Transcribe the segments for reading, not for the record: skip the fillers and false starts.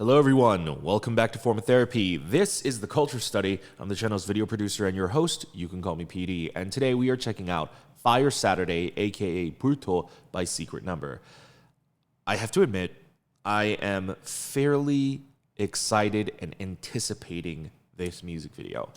Hello everyone, welcome back to Form Therapy. This is the Culture Study. I'm the channel's video producer and your host. You can call me PD. And today we are checking out Fire Saturday, aka Kulture by Sikrtnumber. I have to admit, I am fairly excited and anticipating this music video.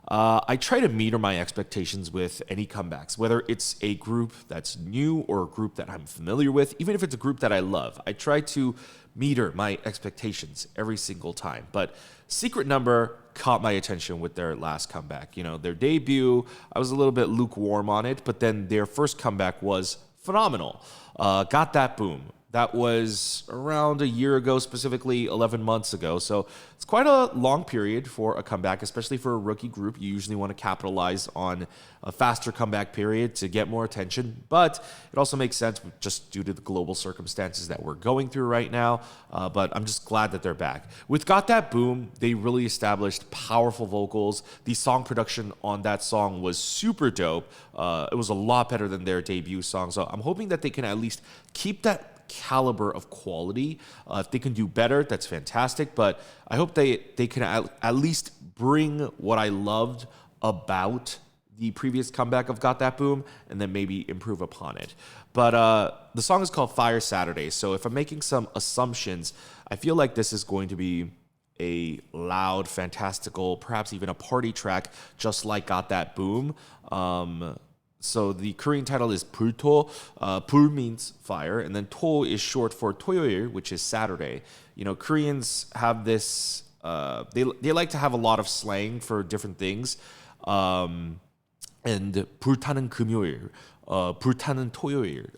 I try to meter my expectations with any comebacks, whether it's a group that's new or a group that I'm familiar with, even if it's a group that I love. I try to meter my expectations every single time. But Sikrtnumber caught my attention with their last comeback. You know, their debut, I was a little bit lukewarm on it, but then their first comeback was phenomenal. Got That Boom. That was around a year ago, specifically 11 months ago. So it's quite a long period for a comeback, especially for a rookie group. You usually want to capitalize on a faster comeback period to get more attention. But it also makes sense just due to the global circumstances that we're going through right now. But I'm just glad that they're back. With Got That Boom, they really established powerful vocals. The song production on that song was super dope. It was a lot better than their debut song. So I'm hoping that they can at least keep that caliber of quality. If they can do better, that's fantastic, but I hope they can at least bring what I loved about the previous comeback of Got That Boom and then maybe improve upon it. But the song is called Fire Saturday, so if I'm making some assumptions, I feel like this is going to be a loud, fantastical, perhaps even a party track, just like Got That Boom. So the Korean title is Kulture. Pul means fire, and then to is short for 토요일, which is Saturday. You know, Koreans have this. They like to have a lot of slang for different things. And 불타는 금요일, 불타는 토요일.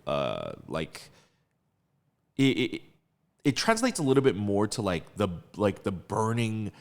Like it translates a little bit more to like the burning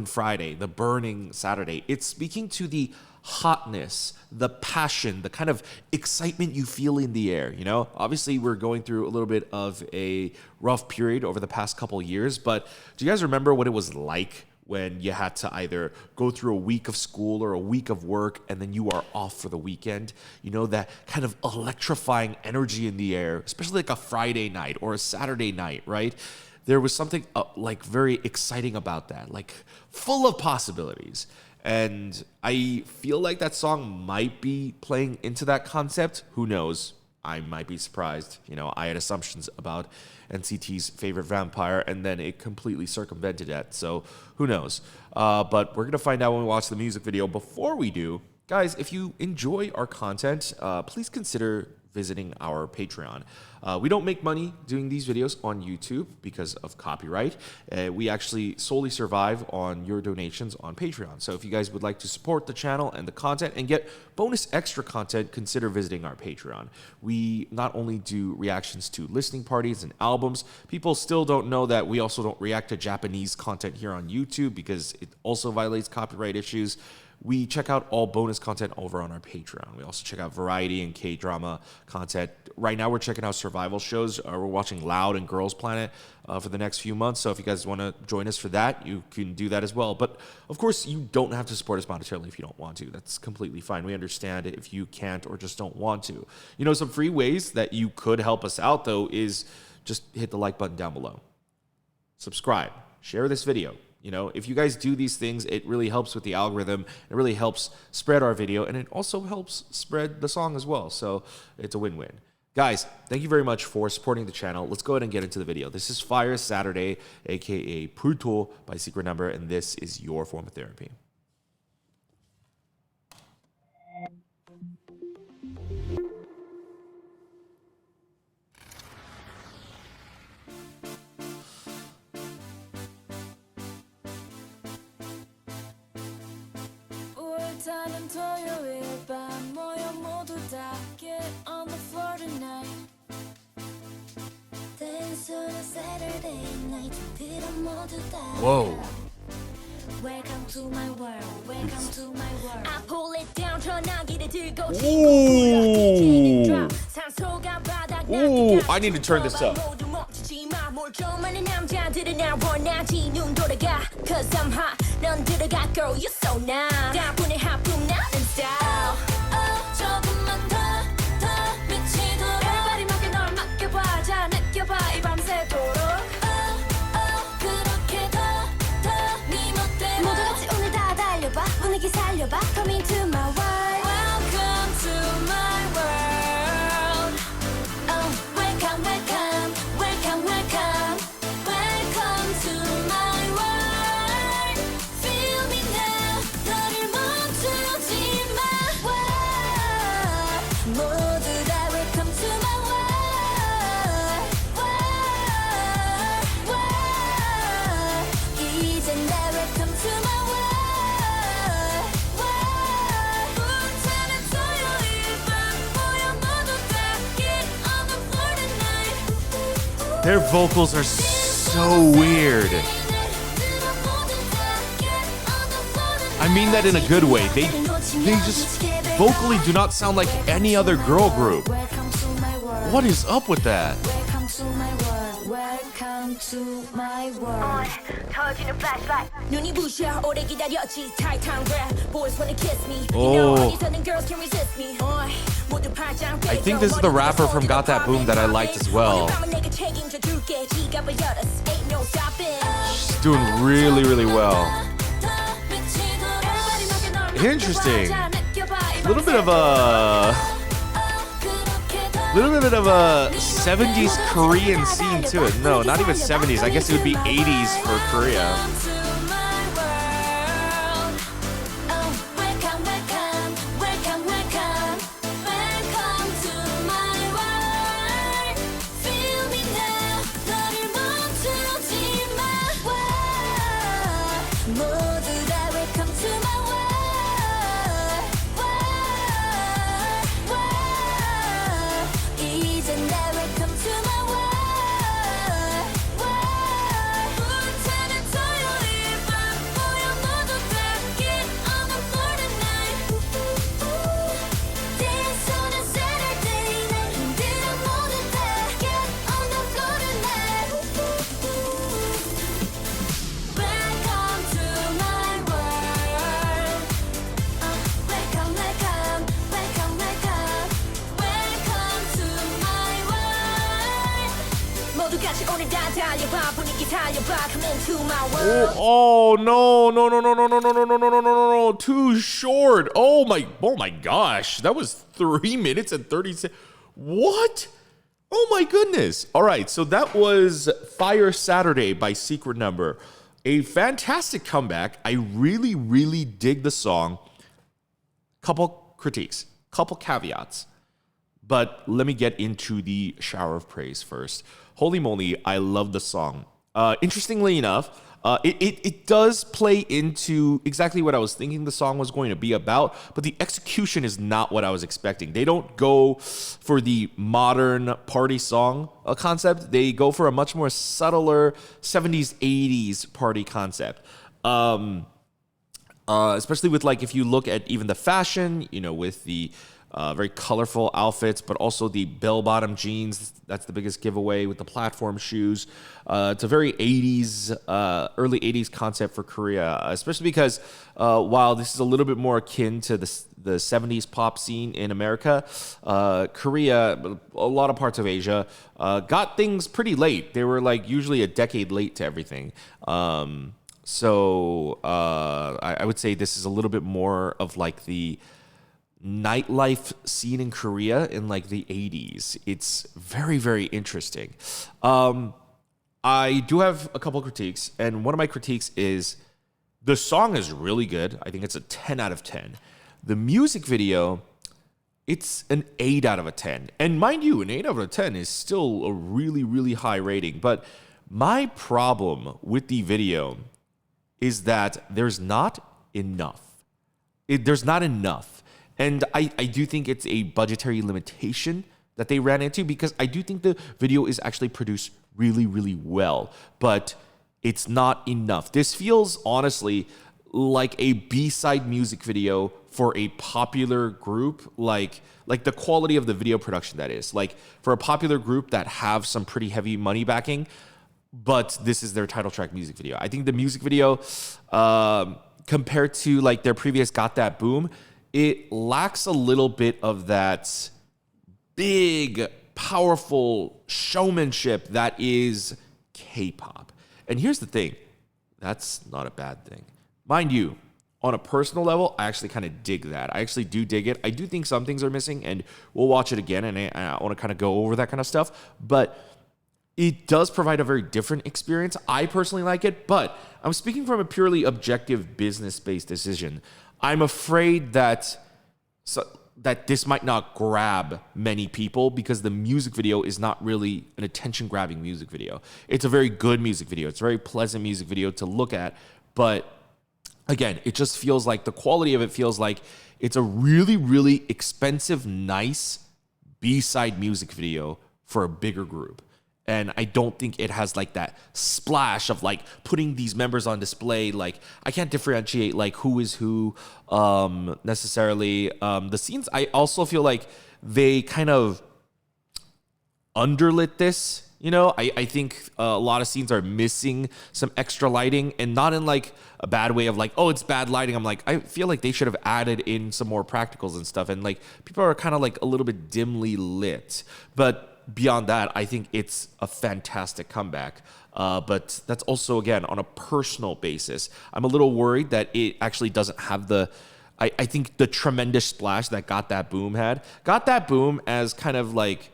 Friday, the burning Saturday. It's speaking to the hotness, the passion, the kind of excitement you feel in the air. You know, obviously we're going through a little bit of a rough period over the past couple years, but do you guys remember what it was like when you had to either go through a week of school or a week of work and then you are off for the weekend? You know, that kind of electrifying energy in the air, especially like a Friday night or a Saturday night, right? There was something like very exciting about that, like full of possibilities. And I feel like that song might be playing into that concept. Who knows? I might be surprised. You know, I had assumptions about NCT's favorite vampire, and then it completely circumvented that. So who knows? But we're going to find out when we watch the music video. Before we do, guys, if you enjoy our content, please consider visiting our Patreon. We don't make money doing these videos on YouTube because of copyright. We actually solely survive on your donations on Patreon. So if you guys would like to support the channel and the content and get bonus extra content, consider visiting our Patreon. We not only do reactions to listening parties and albums, people still don't know that we also don't react to Japanese content here on YouTube because it also violates copyright issues. We check out all bonus content over on our Patreon. We also check out variety and K-drama content. Right now, we're checking out survival shows. We're watching Loud and Girls Planet for the next few months. So if you guys want to join us for that, you can do that as well. But of course, you don't have to support us monetarily if you don't want to. That's completely fine. We understand if you can't or just don't want to. You know, some free ways that you could help us out, though, is just hit the like button down below. Subscribe. Share this video. You know, if you guys do these things, it really helps with the algorithm. It really helps spread our video, and it also helps spread the song as well. So it's a win-win. Guys, thank you very much for supporting the channel. Let's go ahead and get into the video. This is Fire Saturday, aka Kulture by Sikrtnumber, and this is your form of therapy. 불타는 토요일 밤 모여 모두 다 get on the floor tonight. Dance on a Saturday night. 그럼 모두 다. Whoa. Welcome to my world. Welcome to my world. I pull it down. 전화기를 들고 Ooh. Ooh, I need to turn this up. 멀쩡한 남자들은 날 원하지 눈 돌아가 Cause I'm hot 넌 들어가 girl you're so nice 다분히 하품 나는 style 조금만 더 미치도록 Everybody 맡겨 널 맡겨봐 자 느껴봐 이 밤새도록 Their vocals are so weird. I mean that in a good way. They just vocally do not sound like any other girl group. What is up with that? Welcome to my world. 터지는 flashlight. 눈이 부셔 오래 기다렸지. Titan grab. Boys wanna kiss me. You know 어디서는 girls can resist me. 모두 파장. I think this is the rapper from Got That Boom that I liked as well. She's doing really, really well. Interesting. Little bit of a 70s Korean scene to it. No, not even 70s. I guess it would be 80s for Korea. Oh no, no, no, no, no, no, no, no, no, no, no, no, no, too short. Oh my gosh. That was 3 minutes and 30 seconds. What? Oh my goodness. All right, so that was Fire Saturday by Secret Number. A fantastic comeback. I really, really dig the song. Couple critiques, couple caveats. But let me get into the shower of praise first. Holy moly, I love the song. Interestingly enough, it does play into exactly what I was thinking the song was going to be about, but the execution is not what I was expecting. They don't go for the modern party song concept. They go for a much more subtler 70s, 80s party concept. Especially with, like, if you look at even the fashion, you know, with the very colorful outfits, but also the bell-bottom jeans. That's the biggest giveaway with the platform shoes. It's a very 80s, early 80s concept for Korea, especially because while this is a little bit more akin to the 70s pop scene in America, Korea, a lot of parts of Asia, got things pretty late. They were like usually a decade late to everything. So I would say this is a little bit more of like the nightlife scene in Korea in like the 80s. It's very, very interesting. I do have a couple critiques, and one of my critiques is the song is really good. I think it's a 10 out of 10. The music video, it's an 8 out of a 10. And mind you, an 8 out of a 10 is still a really, really high rating. But my problem with the video is that there's not enough. There's not enough. And I do think it's a budgetary limitation that they ran into, because I do think the video is actually produced really, really well, but it's not enough. This feels honestly like a B-side music video for a popular group, like the quality of the video production, that is. Like for a popular group that have some pretty heavy money backing, but this is their title track music video. I think the music video, compared to like their previous Got That Boom, it lacks a little bit of that big, powerful showmanship that is K-pop. And here's the thing, that's not a bad thing. Mind you, on a personal level, I actually kind of dig that. I actually do dig it. I do think some things are missing, and we'll watch it again, and I want to kind of go over that kind of stuff. But it does provide a very different experience. I personally like it, but I'm speaking from a purely objective business-based decision. I'm afraid that this might not grab many people because the music video is not really an attention-grabbing music video. It's a very good music video. It's a very pleasant music video to look at. But again, it just feels like the quality of it feels like it's a really, really expensive, nice B-side music video for a bigger group. And I don't think it has like that splash of like putting these members on display. Like I can't differentiate like who is who necessarily. The scenes, I also feel like they kind of underlit this. You know, I think a lot of scenes are missing some extra lighting, and not in like a bad way of like, oh, it's bad lighting. I'm like, I feel like they should have added in some more practicals and stuff. And like people are kind of like a little bit dimly lit. But beyond that, I think it's a fantastic comeback. But that's also, again, on a personal basis. I'm a little worried that it actually doesn't have the... I think the tremendous splash that Got That Boom had. Got That Boom as kind of like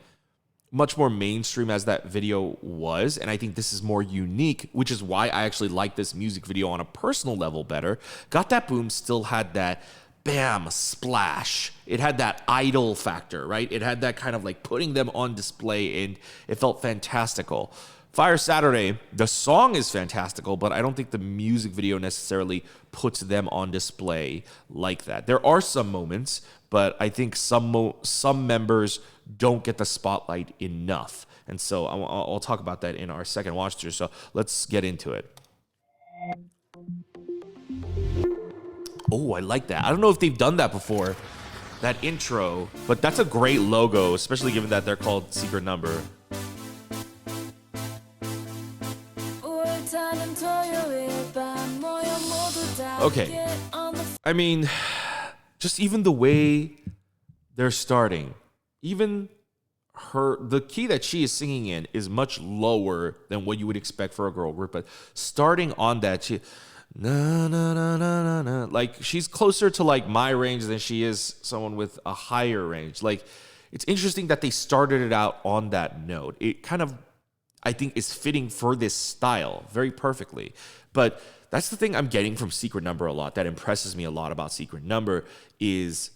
much more mainstream as that video was. And I think this is more unique, which is why I actually like this music video on a personal level better. Got That Boom still had that bam, splash. It had that idol factor, right? It had that kind of like putting them on display, and it felt fantastical. Fire Saturday, the song is fantastical, but I don't think the music video necessarily puts them on display like that. There are some moments, but I think some members don't get the spotlight enough. And so I'll talk about that in our second watch through. So let's get into it. Oh, I like that. I don't know if they've done that before, that intro, but that's a great logo, especially given that they're called Secret Number. Okay. I mean, just even the way they're starting, even the key that she is singing in is much lower than what you would expect for a girl group, but starting on that, na na na na na na, like she's closer to like my range than she is someone with a higher range. Like it's interesting that they started it out on that note. It kind of, I think, is fitting for this style very perfectly. But that's the thing I'm getting from Secret Number a lot that impresses me a lot about Secret Number is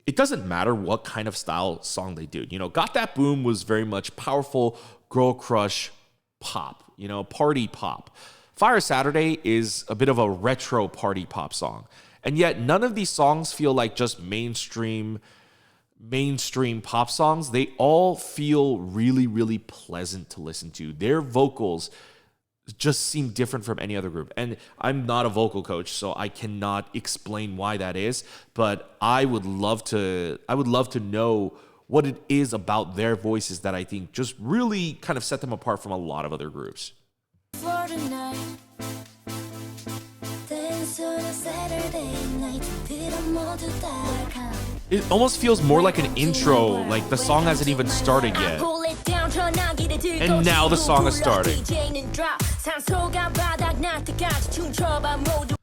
it doesn't matter what kind of style song they do. You know, Got That Boom was very much powerful girl crush pop, you know, party pop. Fire Saturday is a bit of a retro party pop song. And yet none of these songs feel like just mainstream pop songs. They all feel really, really pleasant to listen to. Their vocals just seem different from any other group. And I'm not a vocal coach, so I cannot explain why that is, but I would love to know what it is about their voices that I think just really kind of set them apart from a lot of other groups. It almost feels more like an intro, like the song hasn't even started yet. And now the song is starting.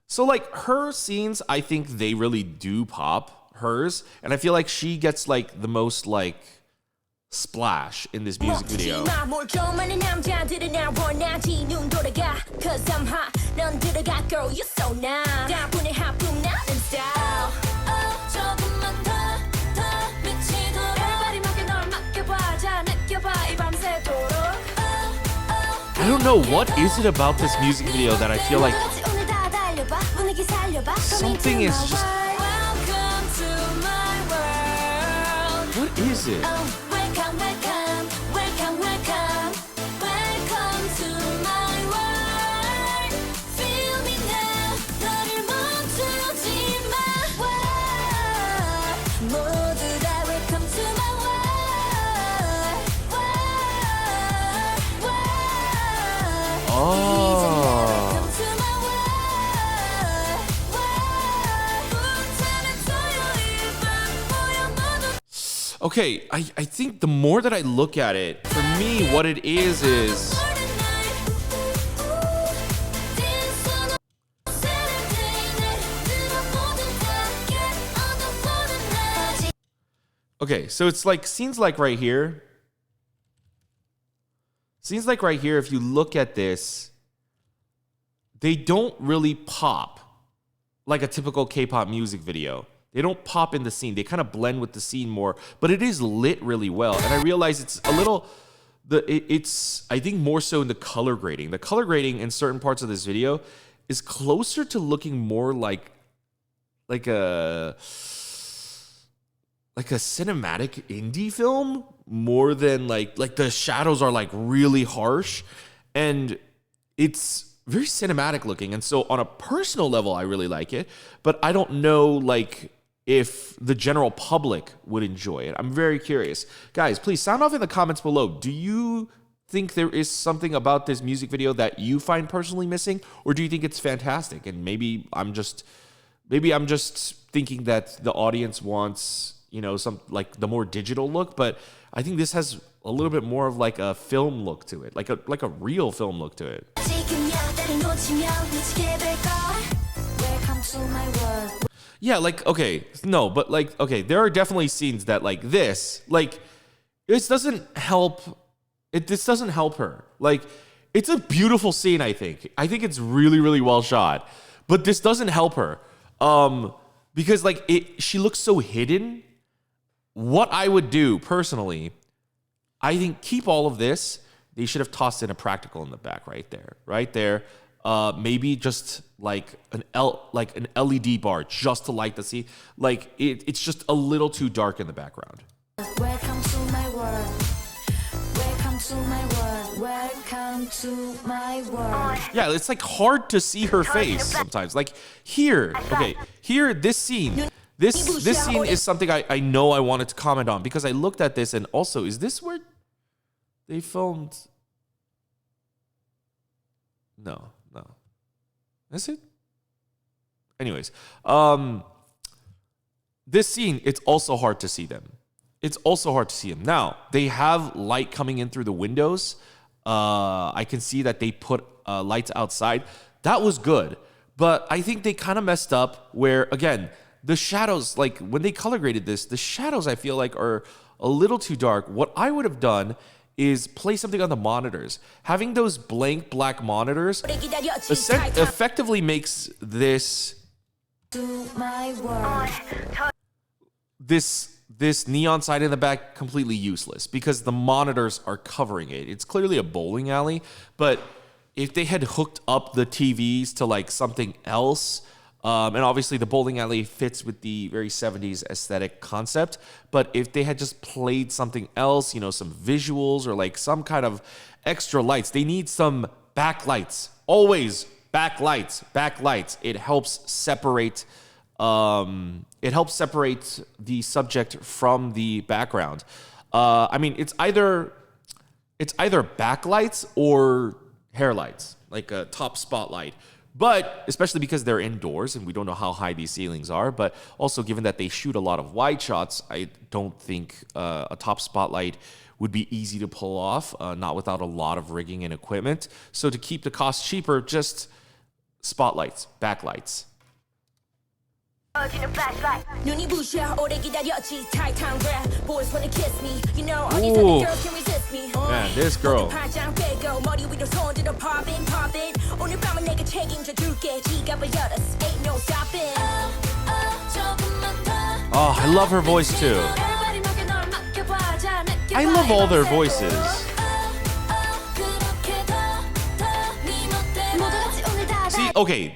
So like her scenes, I think they really do pop, hers. And I feel like she gets like the most like splash in this music video. I don't know, what is it about this music video that I feel like something is just... What is it? Okay, I think the more that I look at it, for me, what it is... Okay, so it's like, scenes like right here. Scenes like right here, if you look at this, they don't really pop like a typical K-pop music video. They don't pop in the scene. They kind of blend with the scene more, but it is lit really well. And I realize it's a little, it's I think more so in the color grading. The color grading in certain parts of this video is closer to looking more like a like a cinematic indie film more than like the shadows are like really harsh and it's very cinematic looking. And so on a personal level, I really like it, but I don't know like if the general public would enjoy it. I'm very curious. Guys, please sound off in the comments below. Do you think there is something about this music video that you find personally missing, or do you think it's fantastic? And maybe I'm just thinking that the audience wants, you know, some like the more digital look, but I think this has a little bit more of like a film look to it, like a real film look to it. Yeah, like okay, no, but like okay, there are definitely scenes that like this doesn't help. This doesn't help her. Like it's a beautiful scene. I think it's really really well shot, but this doesn't help her. Because like she looks so hidden. What I would do personally, I think keep all of this. They should have tossed in a practical in the back right there. Maybe just like an LED bar just to light the scene. Like it's just a little too dark in the background. Welcome to my world. Welcome to my world. Welcome to my world. Yeah, it's like hard to see her face sometimes. Like here, okay, here this scene. This scene is something I know I wanted to comment on because I looked at this and also, is this where they filmed? No. Is it? Anyways, this scene, it's also hard to see them. Now, they have light coming in through the windows. I can see that they put lights outside. That was good. But I think they kind of messed up where, again, the shadows, like when they color graded this, the shadows I feel like are a little too dark. What I would have done is play something on the monitors. Having those blank black monitors effectively makes this neon sign in the back completely useless because the monitors are covering it. It's clearly a bowling alley, but if they had hooked up the TVs to like something else, and obviously the bowling alley fits with the very 70s aesthetic concept, but if they had just played something else, you know, some visuals or like some kind of extra lights, they need some backlights. Always backlights. It helps separate the subject from the background. I mean, it's either backlights or hair lights, like a top spotlight. But especially because they're indoors and we don't know how high these ceilings are, but also given that they shoot a lot of wide shots, I don't think a top spotlight would be easy to pull off, not without a lot of rigging and equipment. So to keep the cost cheaper, just spotlights, backlights. 눈이 부셔 오래 기다렸지 타이탄 랩 boys wanna kiss me you know 어디서든 girls can resist me Man, this girl 파장 빼고 머리 위로 손 들어 pop it 오늘 밤은 내가 책임져 줄게 지갑을 열었어 ain't no stopping Oh, I love her voice too. I love all their voices. See, okay,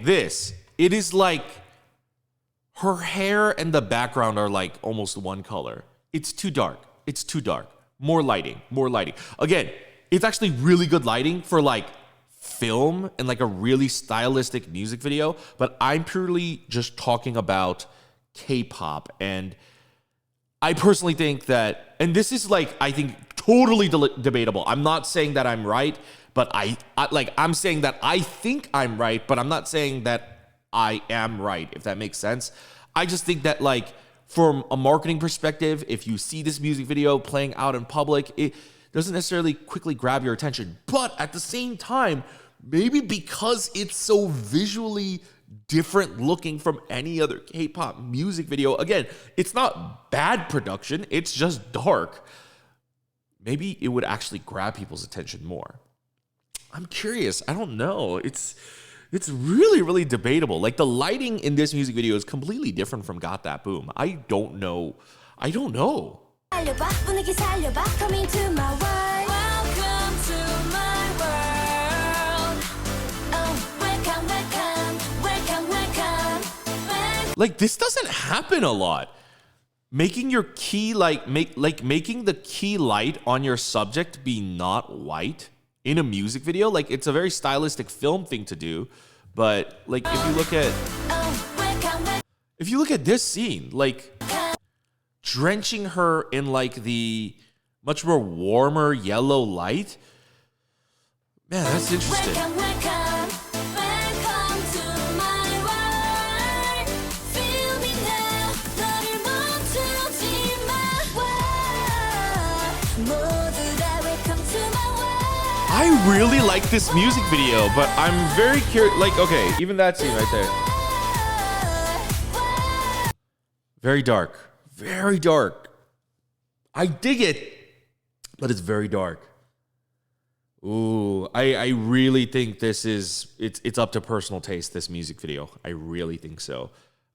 it is like her hair and the background are like almost one color. It's too dark. More lighting. Again, it's actually really good lighting for like film and like a really stylistic music video, but I'm purely just talking about K-pop. And I personally think that, and this is like, I think totally debatable. I'm not saying that I'm right, but I'm saying that I think I'm right, but I'm not saying that I am right, if that makes sense. I just think that like from a marketing perspective, if you see this music video playing out in public, it doesn't necessarily quickly grab your attention. But at the same time, maybe because it's so visually different looking from any other K-pop music video, again, it's not bad production, it's just dark. Maybe it would actually grab people's attention more. I'm curious. I don't know. It's really, really debatable. Like the lighting in this music video is completely different from Got That Boom. I don't know. Like this doesn't happen a lot. making your key light making the key light on your subject be not white in a music video, like it's a very stylistic film thing to do, but like if you look at this scene, like drenching her in like the much more warmer yellow light, man, that's interesting. I really like this music video, but I'm very curious. Like, okay, even that scene right there. Very dark. Very dark. I dig it, but it's very dark. Ooh, I really think it's up to personal taste, this music video. I really think so.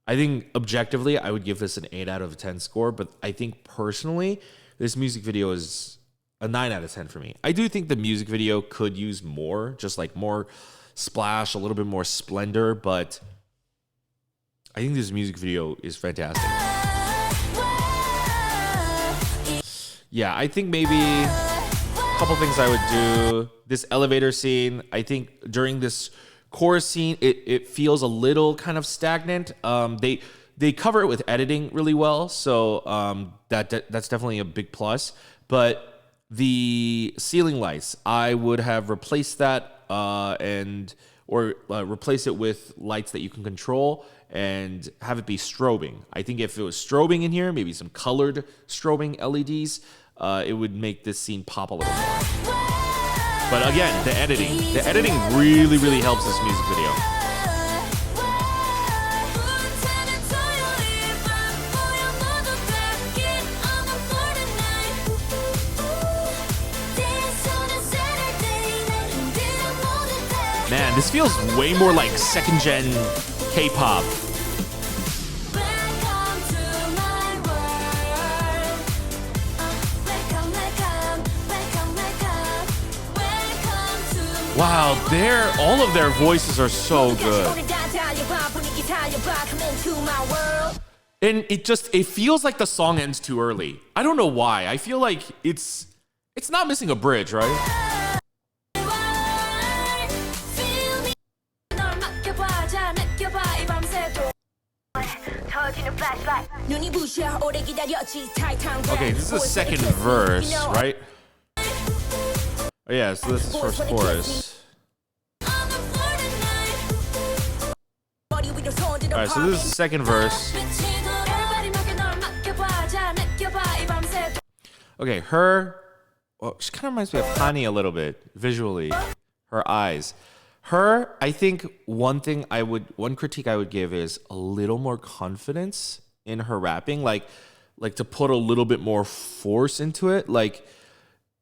I think objectively, I would give this an 8 out of 10 score, but I think personally, this music video is a 9 out of 10 for me. I do think the music video could use more, just like more splash, a little bit more splendor, but I think this music video is fantastic. Yeah, I think maybe a couple things I would do. This elevator scene, I think during this chorus scene, it feels a little kind of stagnant. They cover it with editing really well, so that's definitely a big plus. But the ceiling lights, I would have replaced that replace it with lights that you can control and have it be strobing. I think if it was strobing in here, maybe some colored strobing LEDs, it would make this scene pop a little more. But again, the editing really, really helps this music video. Man, this feels way more like second-gen K-pop. Wow, all of their voices are so good. And it feels like the song ends too early. I don't know why. I feel like it's not missing a bridge, right? Okay, this is the second verse, right? Oh yeah, so this is first chorus. Alright, so this is the second verse. Okay, she kind of reminds me of Hani a little bit, visually. Her eyes. I think one critique I would give is a little more confidence in her rapping, like to put a little bit more force into it. Like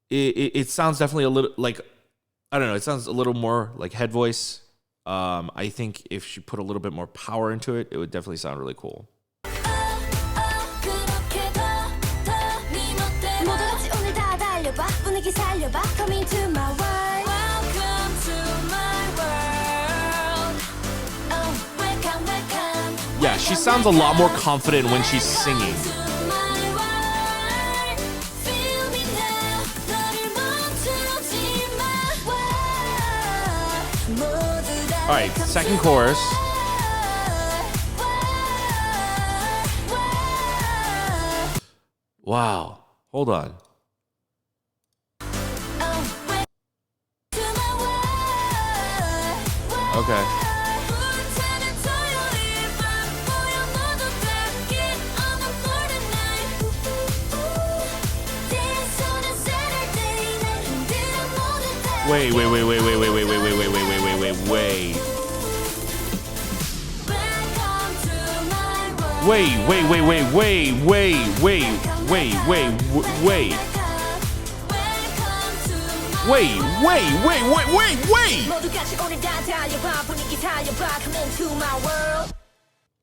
it sounds definitely a little like, I don't know, it sounds a little more like head voice. I think if she put a little bit more power into it, it would definitely sound really cool. Yeah, she sounds a lot more confident when she's singing. All right, second chorus. Wow, hold on. Okay. Wait.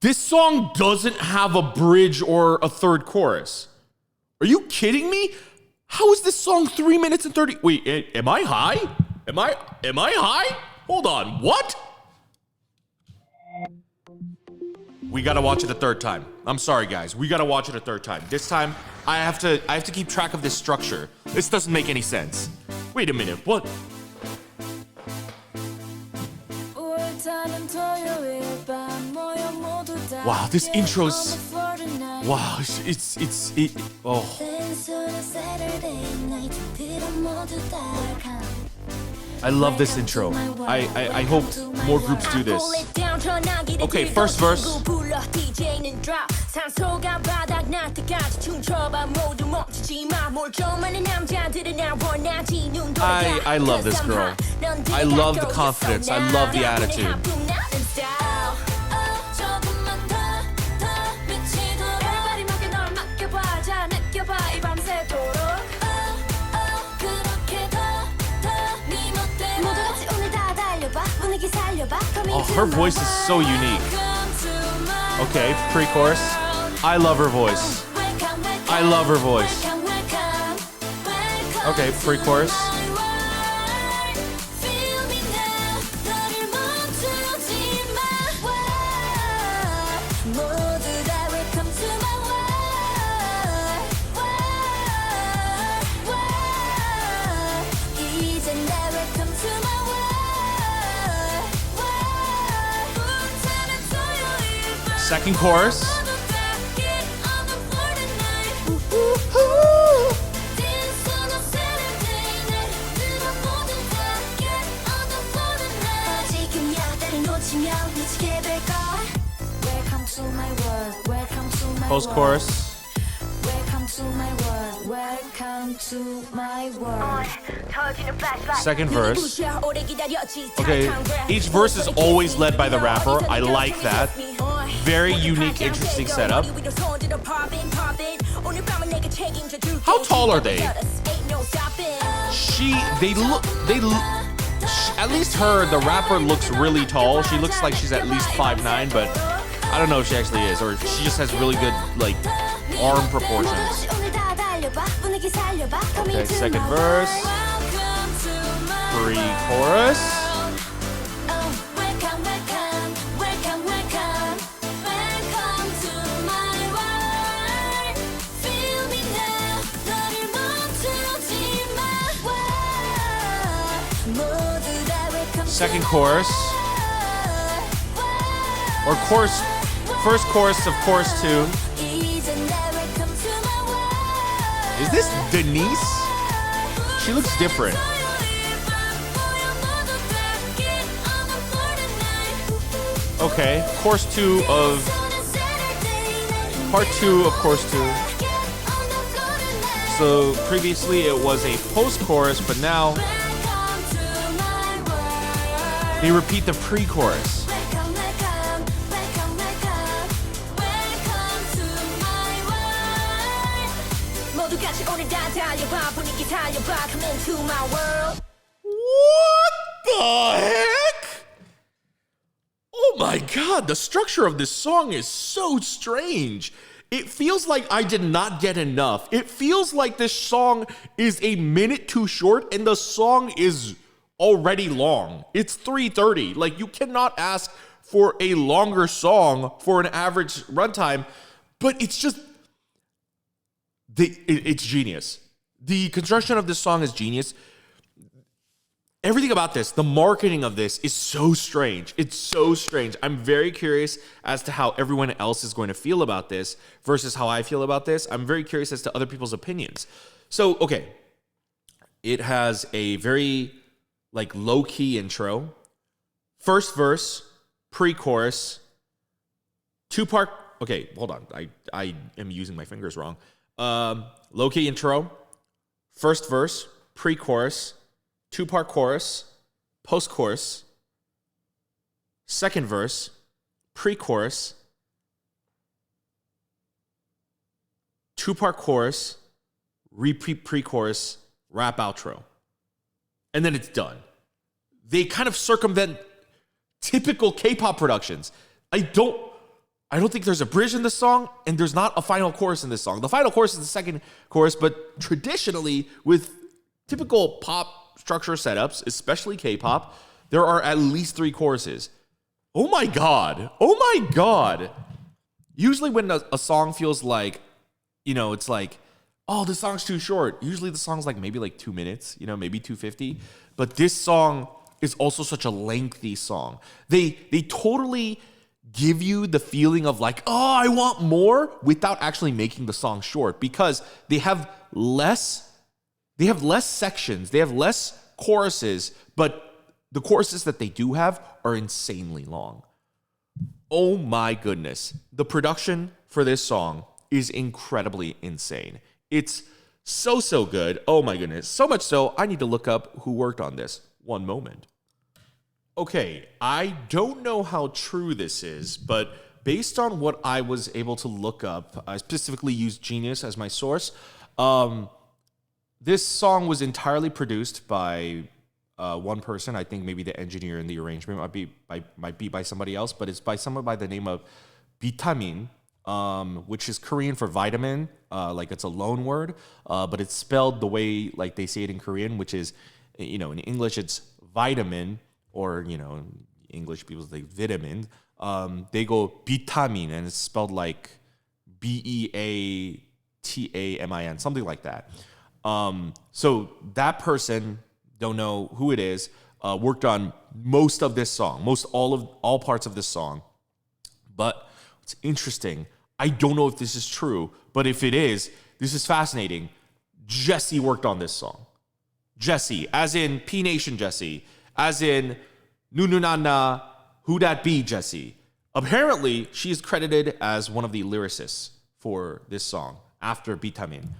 This song doesn't have a bridge or a third chorus. Are you kidding me? How is this song 3 minutes and 30? Wait, am I high? Am I high? Hold on, what? We gotta watch it a third time. I'm sorry, guys. We gotta watch it a third time. This time, I have to keep track of this structure. This doesn't make any sense. Wait a minute. What? Wow, this intro's. Wow, oh. I love this intro. I hope more groups do this. Okay, first verse. I love this girl. I love the confidence. I love the attitude. Oh, her voice is so unique. Okay, pre-chorus. I love her voice. I love her voice. Okay, pre-chorus. Second chorus. Post chorus. Second verse. Okay, each verse is always led by the rapper. I like that. Very unique, interesting setup. How tall are they? At least her, the rapper, looks really tall. She looks like she's at least 5'9", but I don't know if she actually is, or she just has really good, like, arm proportions. Okay, second verse. Pre-chorus. Second chorus. Or chorus, first chorus of chorus 2. Is this Denise? She looks different. Okay, chorus 2 of part 2 of chorus 2. So previously it was a post-chorus, but now they repeat the pre-chorus. What the heck? Oh my god, the structure of this song is so strange. It feels like I did not get enough. It feels like this song is a minute too short and the song is already long. It's 3:30. Like, you cannot ask for a longer song for an average runtime, but it's just it's genius. The construction of this song is genius. Everything about this, the marketing of this is so strange. It's so strange. I'm very curious as to how everyone else is going to feel about this versus how I feel about this. I'm very curious as to other people's opinions. So, okay. It has a very like low-key intro. First verse, pre-chorus, two-part. Okay, hold on. I am using my fingers wrong. Low-key intro, first verse, pre-chorus, two-part chorus, post-chorus, second verse, pre-chorus, two-part chorus, repeat pre-chorus, rap outro. And then it's done. They kind of circumvent typical K-pop productions. I don't think there's a bridge in this song, and there's not a final chorus in this song. The final chorus is the second chorus, but traditionally, with typical pop structure setups, especially K-pop, there are at least 3 choruses. Oh my god. Oh my god. usually when a song feels like, it's like, oh, the song's too short. Usually the song's like maybe like 2 minutes, maybe 250. But this song is also such a lengthy song. They totally give you the feeling of like, oh, I want more, without actually making the song short, because they have less sections, they have less choruses, but the choruses that they do have are insanely long. Oh my goodness. The production for this song is incredibly insane. It's so good. Oh my goodness. So much so, I need to look up who worked on this. One moment. Okay, I don't know how true this is, but based on what I was able to look up, I specifically used Genius as my source. This song was entirely produced by one person. I think maybe the engineer and the arrangement might be by somebody else, but it's by someone by the name of Vitamin, which is Korean for vitamin. Like it's a loan word, but it's spelled the way like they say it in Korean, which is, in English it's vitamin, or English people say vitamin. They go vitamin, and it's spelled like Beatamin, something like that. So that person, don't know who it is, worked on most of this song, all parts of this song. But what's interesting, I don't know if this is true, but if it is, this is fascinating. Jesse worked on this song. Jesse, as in P Nation Jesse, as in Nununana, Who Dat Be Jesse. Apparently, she is credited as one of the lyricists for this song after Vitamin.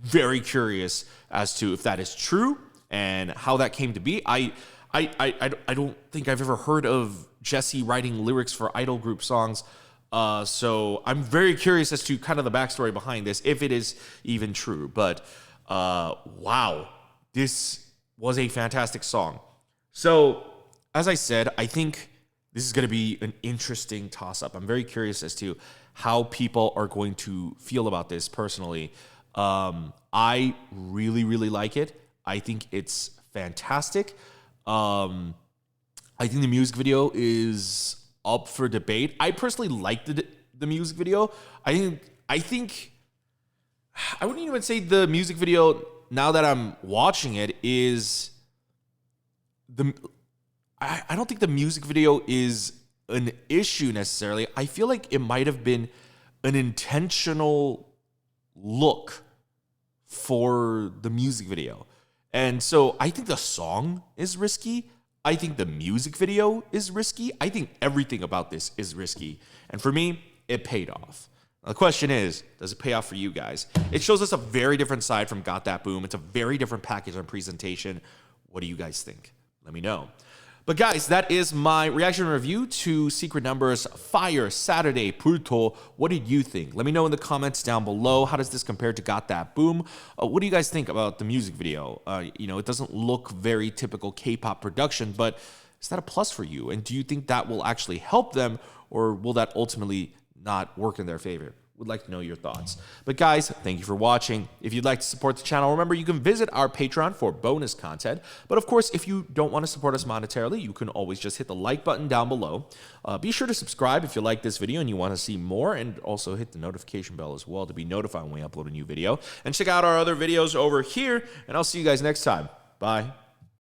Very curious as to if that is true and how that came to be. I don't think I've ever heard of Jesse writing lyrics for idol group songs. So I'm very curious as to kind of the backstory behind this, if it is even true. But wow, this was a fantastic song. So as I said, I think this is going to be an interesting toss-up. I'm very curious as to how people are going to feel about this personally. I really, really like it. I think it's fantastic. I think the music video is up for debate. I personally liked the music video. I think I wouldn't even say the music video, now that I'm watching it, is I don't think the music video is an issue necessarily. I feel like it might have been an intentional look for the music video. And so I think the song is risky. I think the music video is risky. I think everything about this is risky. And for me, it paid off. Now, the question is, does it pay off for you guys? It shows us a very different side from Got That Boom. It's a very different package and presentation. What do you guys think? Let me know. But guys, that is my reaction review to Secretnumber's Fire Saturday Purto. What did you think? Let me know in the comments down below. How does this compare to Got That Boom? What do you guys think about the music video? It doesn't look very typical K-pop production, but is that a plus for you? And do you think that will actually help them, or will that ultimately not work in their favor? Would like to know your thoughts. But guys, thank you for watching. If you'd like to support the channel, remember you can visit our Patreon for bonus content. But of course, if you don't want to support us monetarily, you can always just hit the like button down below. Be sure to subscribe if you like this video and you want to see more, and also hit the notification bell as well to be notified when we upload a new video. And check out our other videos over here, and I'll see you guys next time. Bye.